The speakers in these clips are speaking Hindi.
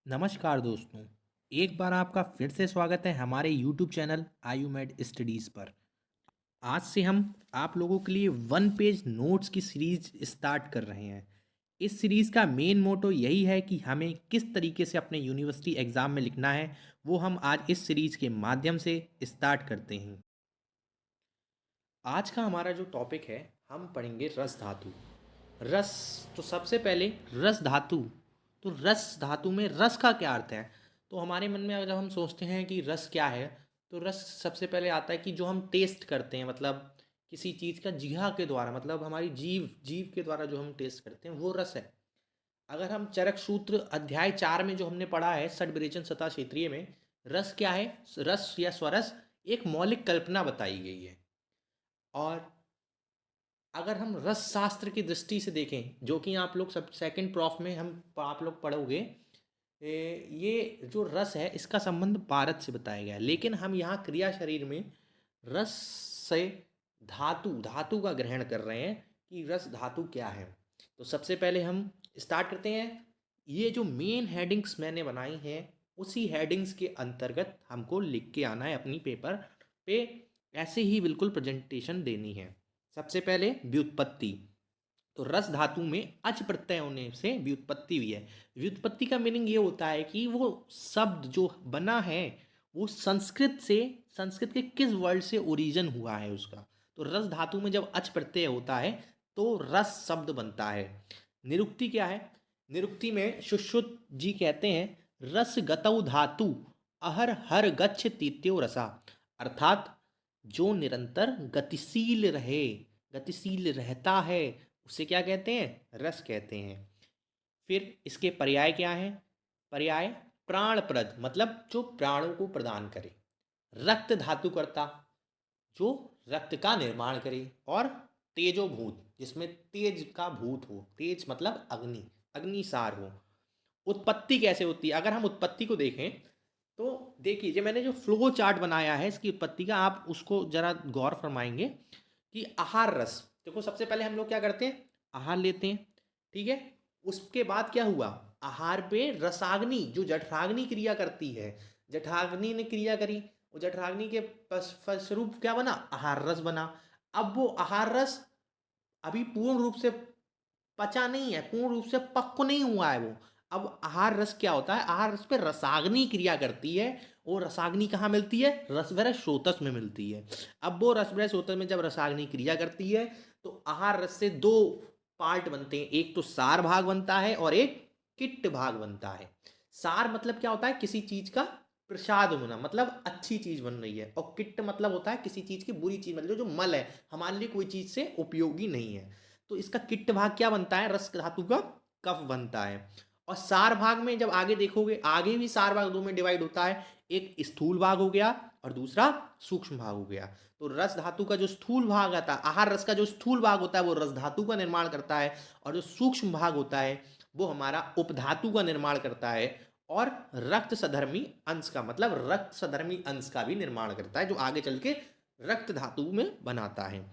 नमस्कार दोस्तों। एक बार आपका फिर से स्वागत है हमारे यूट्यूब चैनल आयुमेड स्टडीज़ पर। आज से हम आप लोगों के लिए वन पेज नोट्स की सीरीज स्टार्ट कर रहे हैं। इस सीरीज़ का मेन मोटो यही है कि हमें किस तरीके से अपने यूनिवर्सिटी एग्ज़ाम में लिखना है, वो हम आज इस सीरीज़ के माध्यम से स्टार्ट करते हैं। आज का हमारा जो टॉपिक है, हम पढ़ेंगे रस धातु। रस, तो सबसे पहले रस धातु। तो रस धातु में रस का क्या अर्थ है? तो हमारे मन में अगर हम सोचते हैं कि रस क्या है, तो रस सबसे पहले आता है कि जो हम टेस्ट करते हैं, मतलब किसी चीज़ का जीहा के द्वारा, मतलब हमारी जीव जीव के द्वारा जो हम टेस्ट करते हैं वो रस है। अगर हम चरक सूत्र अध्याय 4 में जो हमने पढ़ा है षड विरेचन सतह क्षेत्रीय में, रस क्या है? रस या स्वरस एक मौलिक कल्पना बताई गई है। और अगर हम रस शास्त्र की दृष्टि से देखें, जो कि आप लोग सब सेकंड प्रॉफ में हम आप लोग पढ़ोगे, ये जो रस है इसका संबंध पारद से बताया गया है, लेकिन हम यहाँ क्रिया शरीर में रस से धातु धातु का ग्रहण कर रहे हैं कि रस धातु क्या है। तो सबसे पहले हम स्टार्ट करते हैं। ये जो मेन हेडिंग्स मैंने बनाई हैं, उसी हेडिंग्स के अंतर्गत हमको लिख के आना है अपनी पेपर पे। ऐसे ही बिल्कुल प्रेजेंटेशन देनी है। सबसे पहले व्युत्पत्ति। तो रस धातु में अच प्रत्यय होने से व्युत्पत्ति हुई है। व्युत्पत्ति का मीनिंग ये होता है कि वो शब्द जो बना है वो संस्कृत के किस वर्ड से ओरिजिन हुआ है उसका। तो रस धातु में जब अच प्रत्यय होता है तो रस शब्द बनता है। निरुक्ति क्या है? निरुक्ति में सुश्रुत जी कहते हैं रस गतौ धातु अहर हर गच्छ तीत्यो रसा। अर्थात जो निरंतर गतिशील रहे, गतिशील रहता है, उसे क्या कहते हैं? रस कहते हैं। फिर इसके पर्याय क्या है? पर्याय प्राणप्रद, मतलब जो प्राणों को प्रदान करे। रक्त धातु करता, जो रक्त का निर्माण करे। और तेजोभूत, जिसमें तेज का भूत हो, तेज मतलब अग्नि, अग्निसार हो। उत्पत्ति कैसे होती है? अगर हम उत्पत्ति को देखें तो देखिए, जो मैंने जो फ्लो चार्ट बनाया है इसकी उत्पत्ति का, आप उसको जरा गौर फरमाएंगे कि आहार रस। देखो, सबसे पहले हम लोग क्या करते हैं? आहार लेते हैं, ठीक है। उसके बाद क्या हुआ? आहार पे रसाग्नि, जो जठराग्नि क्रिया करती है, जठराग्नि ने क्रिया करी, वो जठराग्नि के फलस्वरूप क्या बना? आहार रस बना। अब वो आहार रस अभी पूर्ण रूप से पचा नहीं है, पूर्ण रूप से पक्व नहीं हुआ है वो। अब आहार रस क्या होता है? आहार रस पे रसाग्नि क्रिया करती है। वो रसाग्नि कहाँ मिलती है? रसभर स्रोतस में मिलती है। अब वो रसभर स्रोतस में जब रसाग्नि क्रिया करती है तो आहार रस से दो पार्ट बनते हैं, एक तो सार भाग बनता है और एक किट्ट भाग बनता है। सार मतलब क्या होता है? किसी चीज का प्रसाद होना, मतलब अच्छी चीज बन रही है। और किट्ट मतलब होता है किसी चीज की बुरी चीज, मतलब जो मल है, हमारे लिए कोई चीज से उपयोगी नहीं है। तो इसका किट्ट भाग क्या बनता है? रस धातु का कफ बनता है। और सार भाग में जब आगे देखोगे, आगे भी सार भाग दो में डिवाइड होता है। एक स्थूल भाग हो गया और दूसरा सूक्ष्म भाग हो गया। तो रस धातु का जो स्थूल भाग आता है, आहार रस का जो स्थूल भाग होता है वो रस धातु का निर्माण करता है, और जो सूक्ष्म भाग होता है वो हमारा उपधातु का निर्माण करता है। और रक्त सधर्मी अंश का, मतलब रक्त सधर्मी अंश का भी निर्माण करता है, जो आगे चल के रक्त धातु में बनाता है।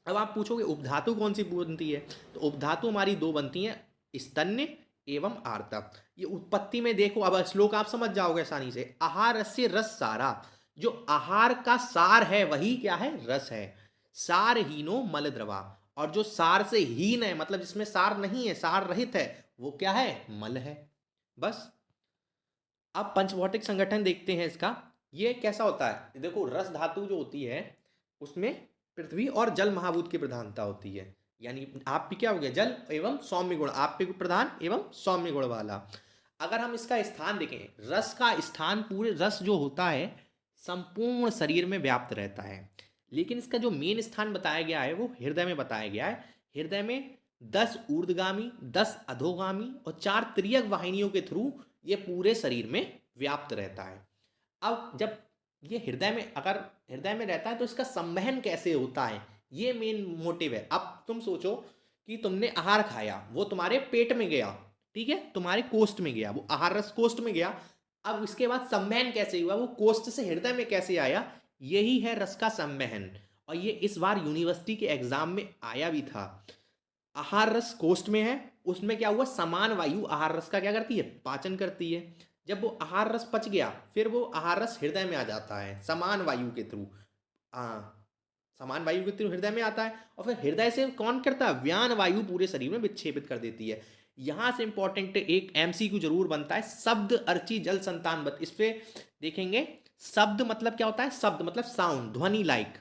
अब आप पूछोगे उपधातु कौन सी बनती है? तो उपधातु हमारी दो बनती हैं, स्तन्य एवं आर्तव। ये उत्पत्ति में देखो, अब श्लोक आप समझ जाओगे आसानी से। आहार से रस सारा, जो आहार का सार है वही क्या है? रस है। सार हीनो मल द्रवा, और जो सार से हीन है, मतलब जिसमें सार नहीं है, सार रहित है, वो क्या है? मल है। बस। अब पंचभौतिक संगठन देखते हैं इसका। ये कैसा होता है? देखो, रस धातु जो होती है उसमें पृथ्वी और जल महाभूत की प्रधानता होती है। यानी आप भी क्या हो गया? जल एवं सौम्य गुण, आप पे प्रधान एवं सौम्य गुण वाला। अगर हम इसका स्थान देखें, रस का स्थान, पूरे रस जो होता है संपूर्ण शरीर में व्याप्त रहता है, लेकिन इसका जो मेन स्थान बताया गया है वो हृदय में बताया गया है। हृदय में 10 ऊर्ध्वगामी, 10 अधोगामी और 4 तिर्यक वाहिनियों के थ्रू ये पूरे शरीर में व्याप्त रहता है। अब जब ये हृदय में, अगर हृदय में रहता है तो इसका संवहन कैसे होता है, ये मेन मोटिव है। अब तुम सोचो कि तुमने आहार खाया, वो तुम्हारे पेट में गया, ठीक है, तुम्हारे कोष्ठ में गया, वो आहार रस कोष्ठ में गया। अब इसके बाद संवहन कैसे हुआ, वो कोष्ठ से हृदय में कैसे आया? यही है रस का संवहन। और ये इस बार यूनिवर्सिटी के एग्जाम में आया भी था। आहार रस कोष्ठ में है, उसमें क्या हुआ, समान वायु आहार रस का क्या करती है, पाचन करती है। जब वो आहार रस पच गया फिर वो आहार रस हृदय में आ जाता है समान वायु के थ्रू। हाँ, समान वायु के थ्रू हृदय में आता है और फिर हृदय से कौन करता है, व्यान वायु पूरे शरीर में विक्षेपित कर देती है। यहां से इंपॉर्टेंट एक एमसीक्यू जरूर बनता है, शब्द अर्ची जल संतानवत। इस पे देखेंगे, शब्द मतलब क्या होता है, शब्द मतलब साउंड, ध्वनि लाइक,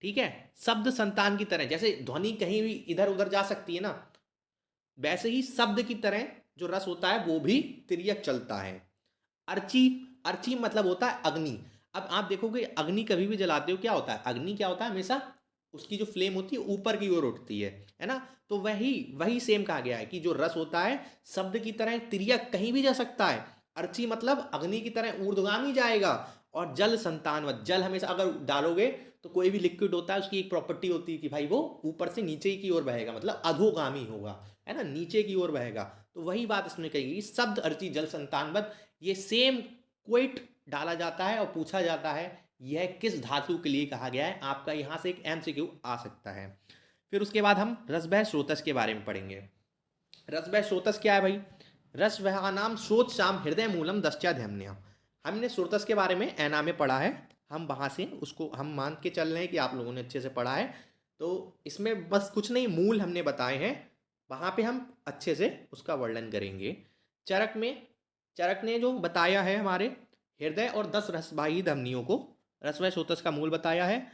ठीक है। शब्द संतान की तरह, जैसे ध्वनि कहीं भी इधर उधर जा सकती है ना, वैसे ही शब्द की तरह जो रस होता है वो भी तिर्यक चलता है। अर्ची, अर्ची मतलब होता है अग्नि। अब आप देखोगे अग्नि कभी भी जलाते हो क्या होता है, अग्नि क्या होता है, हमेशा उसकी जो फ्लेम होती है ऊपर की ओर उठती है ना। तो वही वही सेम कहा गया है कि जो रस होता है शब्द की तरह तिर्यक कहीं भी जा सकता है। अर्ची मतलब अग्नि की तरह ऊर्ध्वगामी जाएगा। और जल संतानवत, जल हमेशा अगर डालोगे तो कोई भी लिक्विड होता है उसकी एक प्रॉपर्टी होती है कि भाई वो ऊपर से नीचे की ओर बहेगा, मतलब अधोगामी होगा, है ना, नीचे की ओर बहेगा। तो वही बात इसमें कही, शब्द अर्ची जल संतानवत, ये सेम क्वेट डाला जाता है और पूछा जाता है यह किस धातु के लिए कहा गया है, आपका यहाँ से एक एमसीक्यू आ सकता है। फिर उसके बाद हम रसभय स्रोतस के बारे में पढ़ेंगे। रसभय स्रोतस क्या है भाई, रसभय नाम स्रोत शाम हृदय मूलम दस्याध्यम्न्यम। हमने स्रोतस के बारे में ऐना में पढ़ा है, हम वहाँ से उसको हम मान के चल रहे हैं कि आप लोगों ने अच्छे से पढ़ा है। तो इसमें बस कुछ नहीं, मूल हमने बताए हैं, वहाँ पे हम अच्छे से उसका वर्णन करेंगे। चरक में, चरक ने जो बताया है हमारे हृदय और 10 रसवाही धमनियों को, रसवय स्रोतस का मूल बताया है।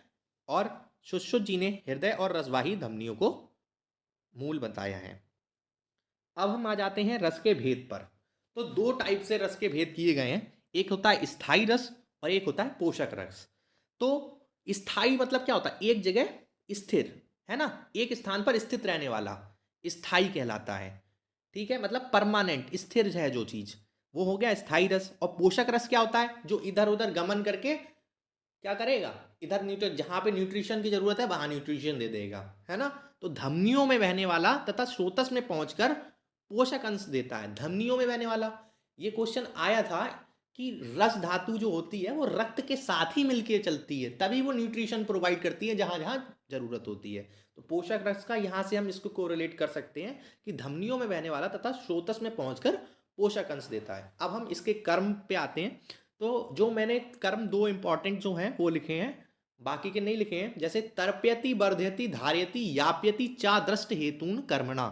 और सुश्रुत जी ने हृदय और रसवाही धमनियों को मूल बताया है। अब हम आ जाते हैं रस के भेद पर। तो दो टाइप से रस के भेद किए गए हैं, एक होता है स्थायी रस और एक होता है पोषक रस। तो स्थायी मतलब क्या होता है, एक जगह स्थिर, है ना, एक स्थान पर स्थित रहने वाला स्थायी कहलाता है, ठीक है, मतलब परमानेंट स्थिर है जो चीज, वो हो गया स्थायी रस। और पोषक रस क्या होता है, जो इधर उधर गमन करके क्या करेगा, इधर न्यूट्रिशन, जहां पे न्यूट्रिशन की जरूरत है वहां न्यूट्रिशन दे देगा, है ना। तो धमनियों में बहने वाला तथा स्रोतस में पहुंचकर पोषक अंश देता है। धमनियों में बहने वाला, ये क्वेश्चन आया था कि रस धातु जो होती है वो रक्त के साथ ही मिलकर चलती है, तभी वो न्यूट्रिशन प्रोवाइड करती है जहां जहां जरूरत होती है। तो पोषक रस का यहाँ से हम इसको कोरिलेट कर सकते हैं कि धमनियों में बहने वाला तथा स्रोतस में पहुंचकर पोषक अंश देता है। अब हम इसके कर्म पे आते हैं। तो जो मैंने कर्म दो इंपॉर्टेंट जो हैं वो लिखे हैं, बाकी के नहीं लिखे हैं, जैसे तर्प्यति वर्धयति धार्यति याप्यति चा दृष्ट हेतून कर्मणा।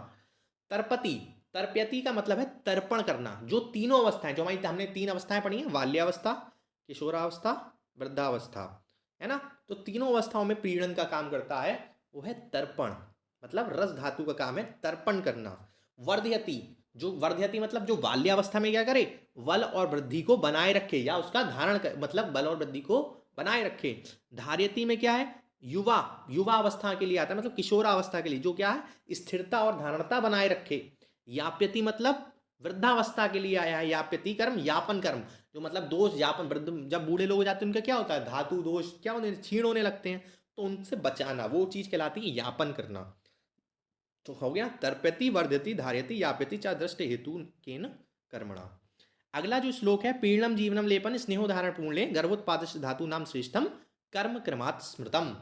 तर्पति, तर्प्यति का मतलब है तर्पण करना। जो तीनों अवस्थाएं, जो हमारी हमने तीन अवस्थाएं पढ़ी हैं, बाल्यावस्था, किशोरावस्था, वृद्धावस्था, है ना, तो तीनों अवस्थाओं में पीड़न का काम करता है, वो है तर्पण, मतलब रस धातु का काम है तर्पण करना। वर्धयति, जो वर्धयति मतलब जो बाल्यावस्था में क्या करे, बल और वृद्धि को बनाए रखे या उसका धारण कर, मतलब बल और वृद्धि को बनाए रखे। धार्यति में क्या है, युवा, युवा अवस्था के लिए आता है, मतलब किशोरावस्था के लिए, जो क्या है स्थिरता और धारणता बनाए रखे। याप्यति मतलब वृद्धावस्था के लिए आया है, याप्यति कर्म, यापन कर्म, जो मतलब दोष यापन, वृद्ध जब बूढ़े लोग हो जाते हैं उनका क्या होता है, धातु दोष क्या होने, क्षीण होने लगते हैं, तो उनसे बचाना, वो चीज कहलाती है यापन करना। तो हो गया तर्प्यति वर्धयति धार्यति याप्यति चा दृष्ट हेतु केन कर्मणा। अगला जो श्लोक है, पीर्णम जीवनम लेपन स्नेहोधारण पूर्णे गर्भोत्पाद धातु नाम श्रेष्ठम कर्म क्रमात् स्मृतम।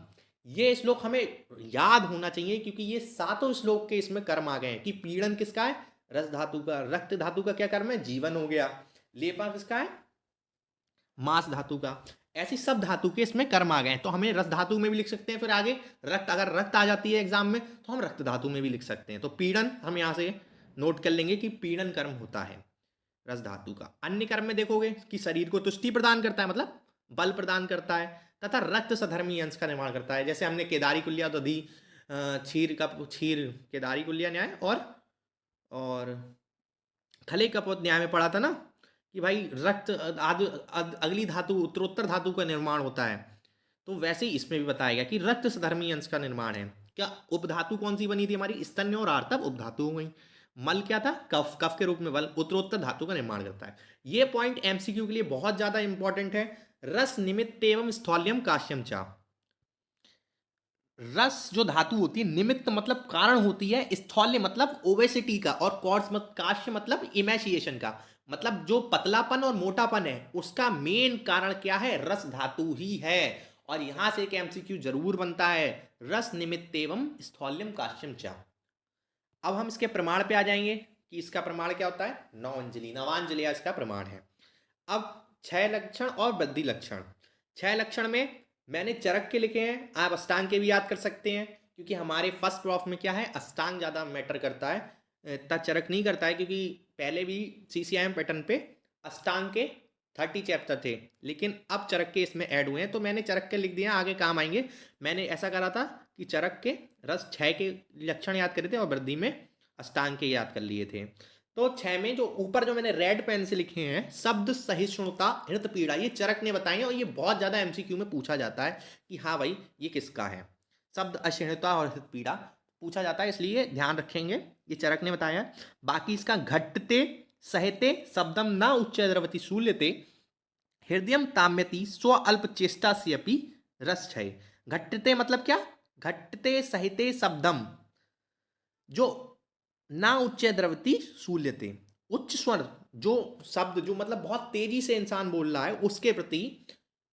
ये श्लोक हमें याद होना चाहिए क्योंकि ये सातों श्लोक के इसमें कर्म आ गए हैं। कि पीड़न किसका है, रस धातु का। रक्त धातु का क्या कर्म है, जीवन हो गया। लेपा किसका है, मांस धातु का। ऐसी सब धातु के इसमें कर्म आ गए हैं, तो हमें रस धातु में भी लिख सकते हैं। फिर आगे रक्त, अगर रक्त आ जाती है एग्जाम में तो हम रक्त धातु में भी लिख सकते हैं। तो पीड़न हम यहाँ से नोट कर लेंगे कि पीड़न कर्म होता है रस धातु का। अन्य कर्म में देखोगे कि शरीर को तुष्टि प्रदान करता है, मतलब बल प्रदान करता है, तथा रक्त सधर्मी अंश का निर्माण करता है। जैसे हमने केदारी कुल्या दधि क्षीर का क्षीर केदारी कुल्या न्याय और खले कपोत न्याय में पढ़ा था ना कि भाई रक्त अगली धातु उत्तरोत्तर धातु का निर्माण होता है। तो वैसे ही इसमें भी बताया गया कि रक्त सधर्मी अंश का निर्माण है। क्या उपधातु कौन सी बनी थी हमारी, स्तन्य और आर्तव उपधातु हो गई। मल क्या था, कफ, कफ के रूप में बल, उत्तरोत्तर धातु का निर्माण करता है। ये पॉइंट एमसीक्यू के लिए बहुत ज्यादा इंपॉर्टेंट है। रस निमित्त एवं स्थौल्यम काश्यम चा। रस जो धातु होती है, निमित्त मतलब कारण होती है, स्थौल्य मतलब ओबेसिटी का, और कॉर्ड्स मत काश्य मतलब इमेशिएशन का, मतलब जो पतलापन और मोटापन है उसका मेन कारण क्या है, रस धातु ही है। और यहां से एक एमसीक्यू जरूर बनता है, रस निमित्त एवं स्थौल्यम काश्यम चा। अब हम इसके प्रमाण पे आ जाएंगे कि इसका प्रमाण क्या होता है, नवांजलिया इसका प्रमाण है। अब 6 लक्षण और वृद्धि लक्षण। 6 लक्षण में मैंने चरक के लिखे हैं, आप अष्टांग के भी याद कर सकते हैं, क्योंकि हमारे फर्स्ट ड्रॉफ्ट में क्या है, अष्टांग ज़्यादा मैटर करता है, इतना चरक नहीं करता है, क्योंकि पहले भी CCIM पैटर्न पे अष्टांग के 30 चैप्टर थे, लेकिन अब चरक के इसमें ऐड हुए हैं, तो मैंने चरक के लिख दिया, आगे काम आएंगे। मैंने ऐसा करा था कि चरक के रस 6 के लक्षण याद करे थे और वृद्धि में अष्टांग के याद कर लिए थे। तो 6 में जो ऊपर जो मैंने रेड पेन से लिखे हैं, शब्द सहिष्णुता हृत पीड़ा, ये चरक ने बताई है, और ये बहुत ज़्यादा MCQ में पूछा जाता है कि हाँ भाई ये किसका है, शब्द असहिष्णुता और हृत पीड़ा पूछा जाता है, इसलिए ध्यान रखेंगे, ये चरक ने बताया। बाकी इसका घटते सहते शब्दम न उच्च द्रवती शूल्यते हृदयम ताम्यति स्व अल्प चेष्टा से अपि रस क्षय। घटते मतलब क्या, घटते सहिते शब्दम, जो ना उच्च द्रवती शूल्यते, उच्च स्वर जो शब्द जो मतलब बहुत तेजी से इंसान बोल रहा है उसके प्रति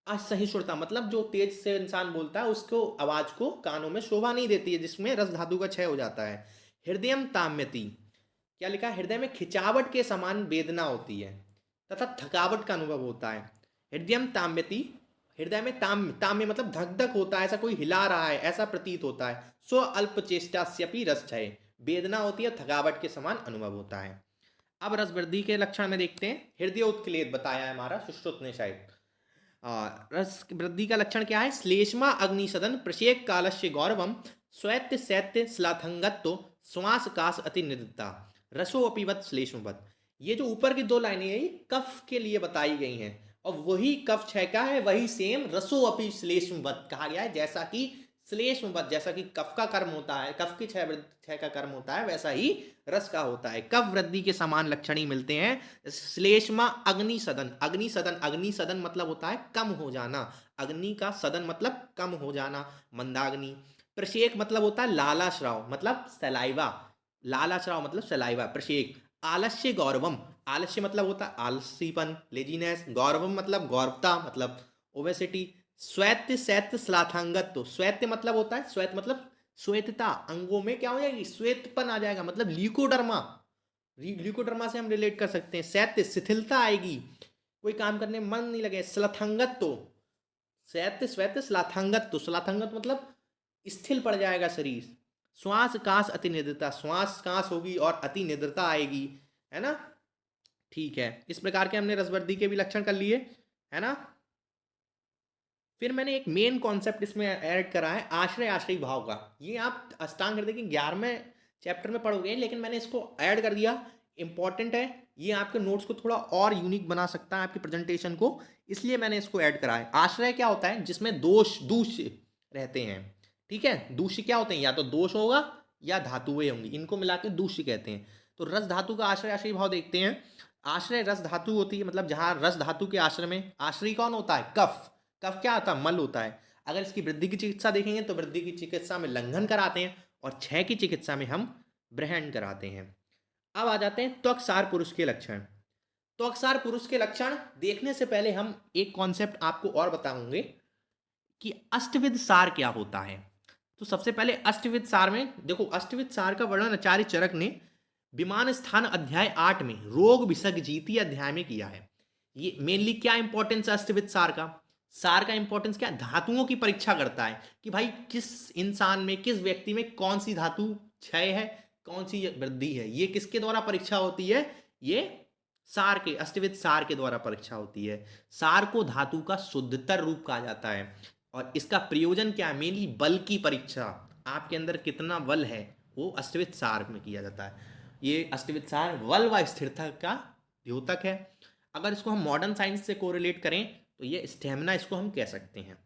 असहिष्णुता, मतलब जो तेज से इंसान बोलता है उसको आवाज को कानों में शोभा नहीं देती है, जिसमें रस धातु का क्षय हो जाता है। हृदयम ताम्यति, क्या लिखा है, हृदय में खिंचावट के समान वेदना होती है तथा थकावट का अनुभव होता है। हृदयम ताम्यति, हृदय में ताम्य मतलब धक धक होता है, ऐसा कोई हिला रहा है ऐसा प्रतीत होता है। स्व अल्प चेष्टास्यपि रस क्षय, वेदना होती है, थकावट के समान अनुभव होता है। अब रस वृद्धि के लक्षण में देखते हैं। हृदय उत्क्लेद बताया है हमारा सुश्रुत ने शायद। रस वृद्धि का लक्षण क्या है, श्लेष्मा अग्निसदन प्रशेक कालस्य गौरवम स्वैत्य शैत्य श्लाथंगत्व श्वास काश अति निदता रसो अपिवत श्लेष्मवत। ये जो ऊपर की 2 लाइनें हैं ये कफ के लिए बताई गई हैं, और वही कफ क्षय का है, वही सेम रसो अपि श्लेष्मवत कहा गया है, जैसा कि श्लेष्मवत, जैसा कि कफ का कर्म होता है, कफ की क्षय का कर्म होता है, वैसा ही रस का होता है। कफ वृद्धि के समान लक्षण ही मिलते हैं। श्लेष्मा अग्नि सदन, अग्नि सदन, अग्नि सदन मतलब होता है कम हो जाना, अग्नि का सदन मतलब कम हो जाना, मंदाग्नि। प्रशेक मतलब होता है लालाश्राव, मतलब सलाइवा, लालाश्राव मतलब सलाइवा, प्रशेक। आलस्य गौरवम, आलस्य मतलब होता है आलसीपन, लेजीनेस। गौरवम मतलब गौरवता, मतलब ओबेसिटी। श्वेत शैत्य श्लाथांगत्व, श्वेत मतलब होता है, श्वेत मतलब श्वेतता, अंगों में क्या हो जाएगी, श्वेतपन आ जाएगा, मतलब ल्यूकोडर्मा, ल्यूकोडर्मा से हम रिलेट कर सकते हैं। शैत्य शिथिलता आएगी, कोई काम करने में मन नहीं लगे। श्लाथांगत्व, शैत्य श्वेत श्लाथांगत्व, श्लाथांगत्व मतलब स्थिर पड़ जाएगा शरीर। श्वास काश अति निद्रता, श्वास काश होगी और अति निद्रता आएगी, है ना। ठीक है, इस प्रकार के हमने रसवृद्धि के भी लक्षण कर लिए, है ना। फिर मैंने एक मेन कॉन्सेप्ट इसमें ऐड करा है, आश्रय आश्रयी भाव का। ये आप अष्टांग हृदय के 11वें चैप्टर में पढ़ोगे, लेकिन मैंने इसको ऐड कर दिया, इंपॉर्टेंट है, ये आपके नोट्स को थोड़ा और यूनिक बना सकता है आपकी प्रेजेंटेशन को, इसलिए मैंने इसको ऐड करा है। आश्रय क्या होता है, जिसमें दोष दूष्य रहते हैं, ठीक है। दूष्य क्या होते हैं, या तो दोष होगा या धातुएं होंगी, इनको मिला के दूष्य कहते हैं। तो रस धातु का आश्रय आश्रयी भाव देखते हैं। आश्रय रस धातु होती है, मतलब जहां रस धातु के आश्रय में आश्रयी कौन होता है, कफ। कफ क्या आता है, मल होता है। अगर इसकी वृद्धि की चिकित्सा देखेंगे तो वृद्धि की चिकित्सा में लंघन कराते हैं, और क्षय की चिकित्सा में हम ब्रहण कराते हैं। अब आ जाते हैं त्वक्सार पुरुष के लक्षण। त्वक्सार पुरुष के लक्षण देखने से पहले हम एक कॉन्सेप्ट आपको और बताऊंगे कि अष्टविध सार क्या होता है। तो सबसे पहले अष्टविध सार में देखो, अष्टविध सार का वर्णन आचार्य चरक ने विमान स्थान अध्याय 8 में रोग विसर्ग जीती अध्याय में किया है। ये मेनली क्या इंपॉर्टेंस है अष्टविध सार का, सार का इंपॉर्टेंस क्या, धातुओं की परीक्षा करता है कि भाई किस इंसान में, किस व्यक्ति में कौन सी धातु क्षय है, कौन सी वृद्धि है। ये किसके द्वारा परीक्षा होती है, ये सार के, अष्टविध सार के द्वारा परीक्षा होती है। सार को धातु का शुद्धतर रूप कहा जाता है, और इसका प्रयोजन क्या है, मेनली बल की परीक्षा, आपके अंदर कितना बल है वो अष्टविध सार में किया जाता है। ये अष्टविध सार बल व स्थिरता का द्योतक है। अगर इसको हम मॉडर्न साइंस से कोरिलेट करें तो ये स्टेमिना इसको हम कह सकते हैं।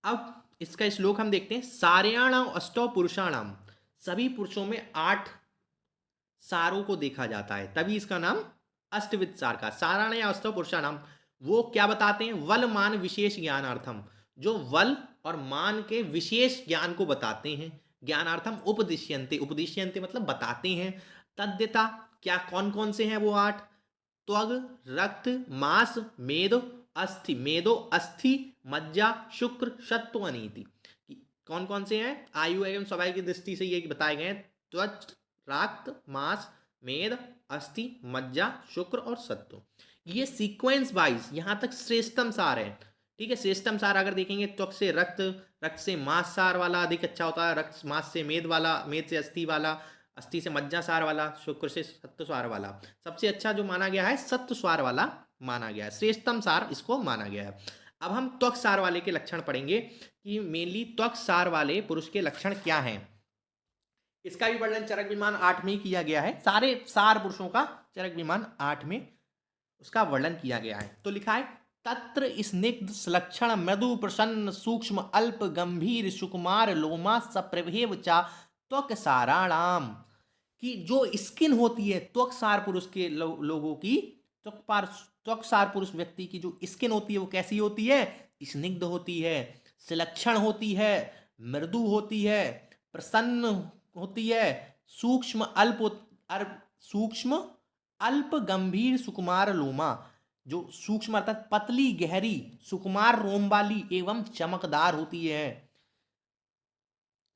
अब इसका श्लोक हम देखते हैं, सार्याणाम अष्टौ पुरुषाणाम, सभी पुरुषों में 8 सारों को देखा जाता है, तभी इसका नाम अष्टविध सार का। साराण या अष्टौ पुरुषाणाम वो क्या बताते हैं, वल मान विशेष ज्ञानार्थम, जो वल और मान के विशेष ज्ञान को बताते हैं। ज्ञानार्थम उपदिश्यन्ते, उपदिश्यन्ते मतलब बताते हैं। तद्यता क्या, कौन कौन से हैं वो 8, त्वग रक्त मांस मेदो अस्थि, मेदो अस्थि मज्जा शुक्र सत्व अनीति। कौन कौन से हैं, आयु एवं स्वाभाविक की दृष्टि से ये बताए गए हैं। त्वच, रक्त, मांस, मेद, अस्थि, मज्जा, शुक्र और सत्व। ये सीक्वेंस वाइज यहाँ तक श्रेष्ठतम सार है। ठीक है, श्रेष्ठतम सार अगर देखेंगे त्वक से रक्त, रक्त से मांस सार वाला अधिक अच्छा होता है, रक्त मांस से मेद वाला, मेद से अस्थि वाला, अस्थि से मज्जा सार वाला, शुक्र से सत्व सार वाला। सबसे अच्छा जो माना गया है सत्व सार वाला माना गया है, श्रेष्ठतम सार इसको माना गया है। अब हम त्वक सार वाले के लक्षण पढ़ेंगे कि मेनली त्वक सार वाले पुरुष के लक्षण क्या हैं। इसका भी वर्णन चरक विमान 8 में किया गया है। सारे सार पुरुषों का चरक विमान 8 में उसका वर्णन किया गया है। तो लिखा है तत्र स्निग्ध सलक्षण मृदु प्रसन्न सूक्ष्म अल्प गंभीर सुकुमार लोमा सप्रभेव चा त्वक साराणाम। कि जो स्किन होती है त्वक सार पुरुष के लोगों की, त्वक सार पुरुष व्यक्ति की जो स्किन होती है वो कैसी होती है? स्निग्ध होती है, सुलक्षण होती है, मृदु होती है, प्रसन्न होती है, सूक्ष्म सूक्ष्म अल्प गंभीर सुकुमार लोमा, जो सूक्ष्म अर्थात पतली गहरी सुकुमार रोम वाली एवं चमकदार होती है।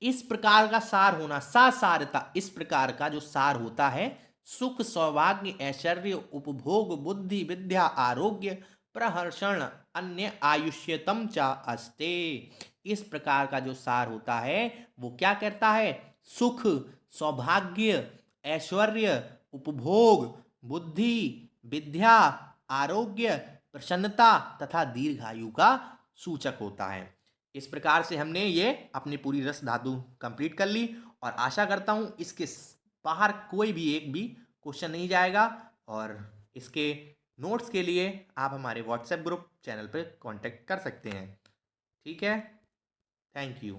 इस प्रकार का सार होना, सारता, इस प्रकार का जो सार होता है सुख सौभाग्य ऐश्वर्य उपभोग बुद्धि विद्या आरोग्य प्रहर्षण अन्य आयुष्यतम चा अस्ते। इस प्रकार का जो सार होता है वो क्या करता है? सुख, सौभाग्य, ऐश्वर्य, उपभोग, बुद्धि, विद्या, आरोग्य, प्रसन्नता तथा दीर्घायु का सूचक होता है। इस प्रकार से हमने ये अपनी पूरी रस धातु कंप्लीट कर ली और आशा करता हूँ इसके बाहर कोई भी एक भी क्वेश्चन नहीं जाएगा। और इसके नोट्स के लिए आप हमारे व्हाट्सएप ग्रुप चैनल पर कांटेक्ट कर सकते हैं। ठीक है, थैंक यू।